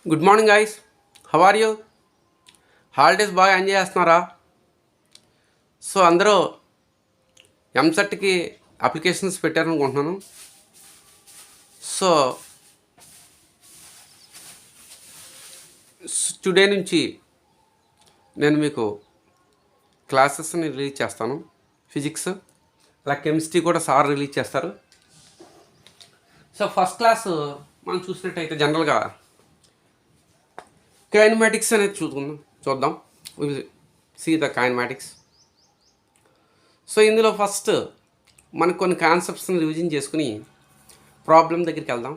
Good morning guys. How are you? Holidays బాగా enjoy చేస్తున్నారా? So అందరూ ఎంసెట్కి అప్లికేషన్స్ పెట్టారనుకుంటున్నాను. సో టుడే నుంచి నేను మీకు క్లాసెస్ని రిలీజ్ చేస్తాను. ఫిజిక్స్ అలా కెమిస్ట్రీ కూడా సార్ రిలీజ్ చేస్తారు. సో ఫస్ట్ క్లాస్ మనం చూసినట్టయితే జనరల్గా కైనమాటిక్స్ అనేది చూద్దాం. See the kinematics. సో ఇందులో ఫస్ట్ మనకు కొన్ని కాన్సెప్ట్స్ని రివిజన్ చేసుకుని ప్రాబ్లం దగ్గరికి వెళ్దాం.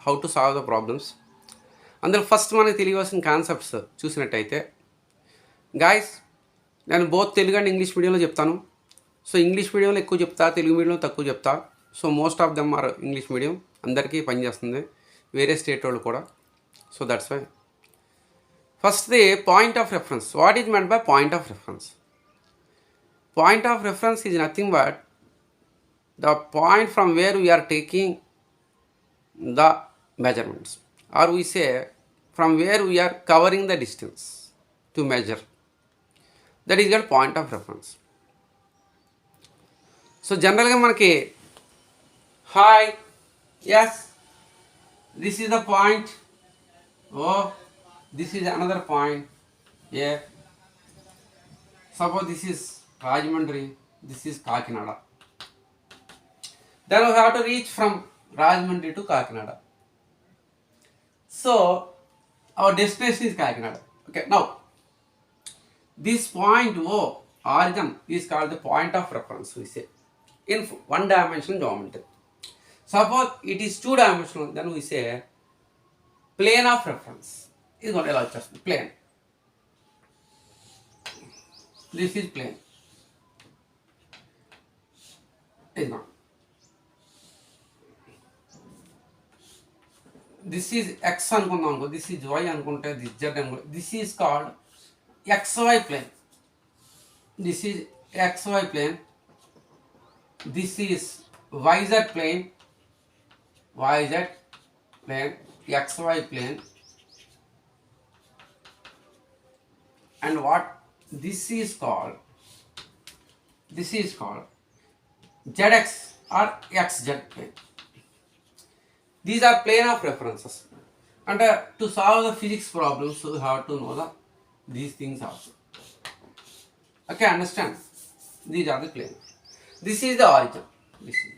How to solve the problems. అందులో ఫస్ట్ మనకు తెలియవలసిన కాన్సెప్ట్స్ చూసినట్టయితే గాయస్, నేను బోత్ తెలుగు అండ్ ఇంగ్లీష్ మీడియంలో చెప్తాను. సో ఇంగ్లీష్ మీడియంలో ఎక్కువ చెప్తా, తెలుగు మీడియంలో తక్కువ చెప్తా. So most of them are English medium. అందరికీ పనిచేస్తుంది, వేరే స్టేట్ వాళ్ళు కూడా. So that's why first the point of reference. What is meant by point of reference? Point of reference is nothing but the point from where we are taking the measurements, or we say from where we are covering the distance to measure. That is called point of reference. So generally manaki hi, yes, this is the point. Oh, this is another point. Yeah, suppose this is Rajahmundry, this is Kakinada. Then we have to reach from Rajahmundry to Kakinada. So our destination is Kakinada. Okay, now this point O, origin, is called the point of reference, we say, in one dimensional geometry. Suppose it is two dimensional, then we say plane of reference. Is going to just plane. This is plane. Is not. This is x అనుకుందాం, this is y అనుకుంటే this z అనుకుంటే, this is called xy plane. This is xy plane. This is yz plane. Yz plane, xy plane. And what this is called? This is called zx or xz plane. These are plane of references. And to solve the physics problems, you have to know these things also. Okay, understand? These are the plane. This is the origin. This is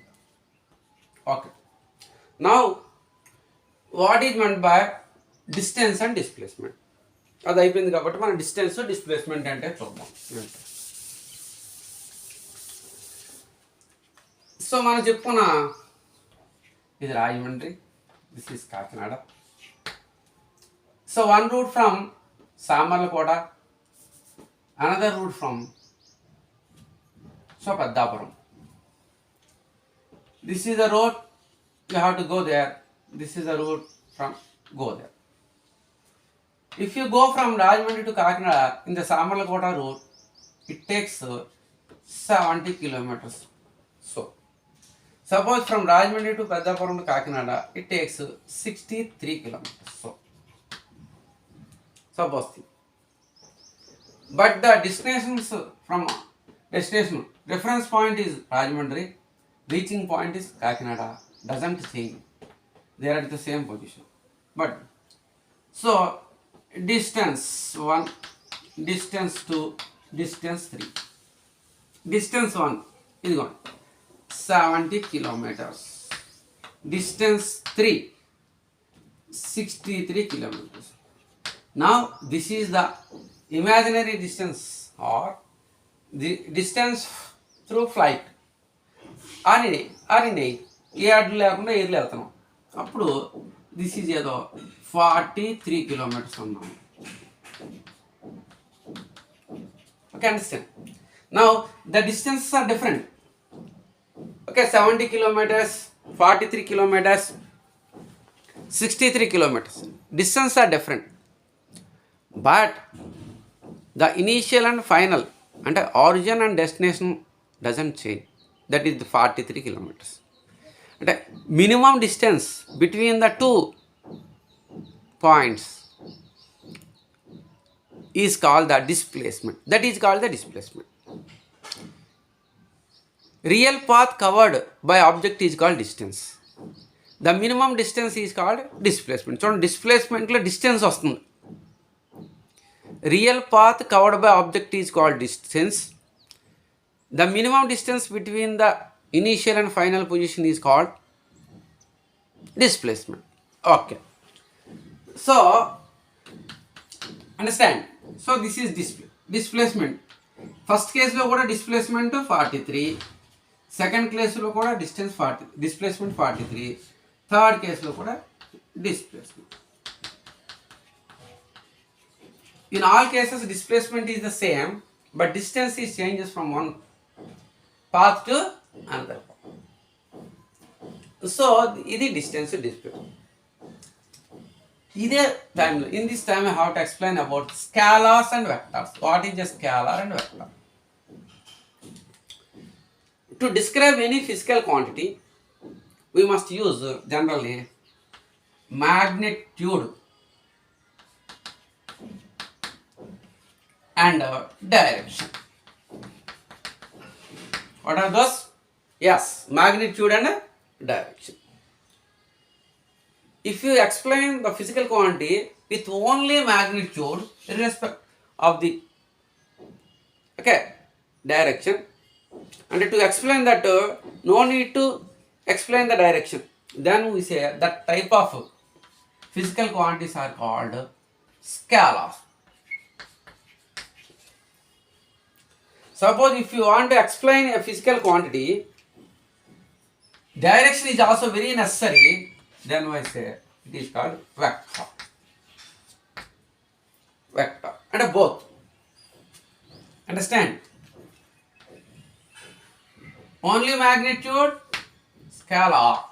okay. Now, what is meant by distance and displacement? అది అయిపోయింది కాబట్టి మన distance displacement అంటే చూద్దాం. So మనం చెప్పుకున్న ఇది Rajahmundry, this is Kakinada. So one route from Samarlakota, another route from so Peddapuram. This is the road you have to go there. This is the route from go there. If you go from Rajahmundry to Kakinada in the Samarlakota route, it takes 70 kilometers. So, suppose from Rajahmundry to Peddappuram to Kakinada, it takes 63 kilometers. So, suppose. But the destinations from destination reference point is Rajahmundry, reaching point is Kakinada. Doesn't change. They are at the same position. But so distance 1, distance 2, distance 3. Distance 1 is gone 70 kilometers. Distance 3 63 kilometers. Now this is the imaginary distance or the distance through flight or in air. ఏ అడ్డు లేకుండా ఎయిర్లో వెళ్తున్నాం. అప్పుడు this is ఏదో 43 kilometers ఉన్నాం. Okay, understand? Now the distances are different. Okay, 70 kilometers, 43 kilometers, 63 kilometers. Distances are different. But the initial and final and origin and destination doesn't change. That is the 43 kilometers. And minimum distance between the two points is called the displacement. That is called the displacement. Real path covered by object is called distance. The minimum distance is called displacement. So displacement lo distance vastundi. Real path covered by object is called distance. The minimum distance between the initial and final position is called displacement. Okay. So understand. So this is displacement. First case lo kuda displacement 43. Second case lo kuda displacement 43. Third case lo kuda displacement. In all cases displacement is the same, but distance is changes from one path to another. So this distance to displacement. In this time I have to explain about scalars and vectors. What is a scalar and vector? To describe any physical quantity, we must use generally magnitude and direction. What are those? Yes, magnitude and direction. If you explain the physical quantity with only magnitude, irrespective of the direction, and to explain that no need to explain the direction, then we say that type of physical quantities are called scalars. Suppose if you want to explain a physical quantity, direction is also very necessary, then I say it is called vector. Vector and both. Understand? Only magnitude, scalar.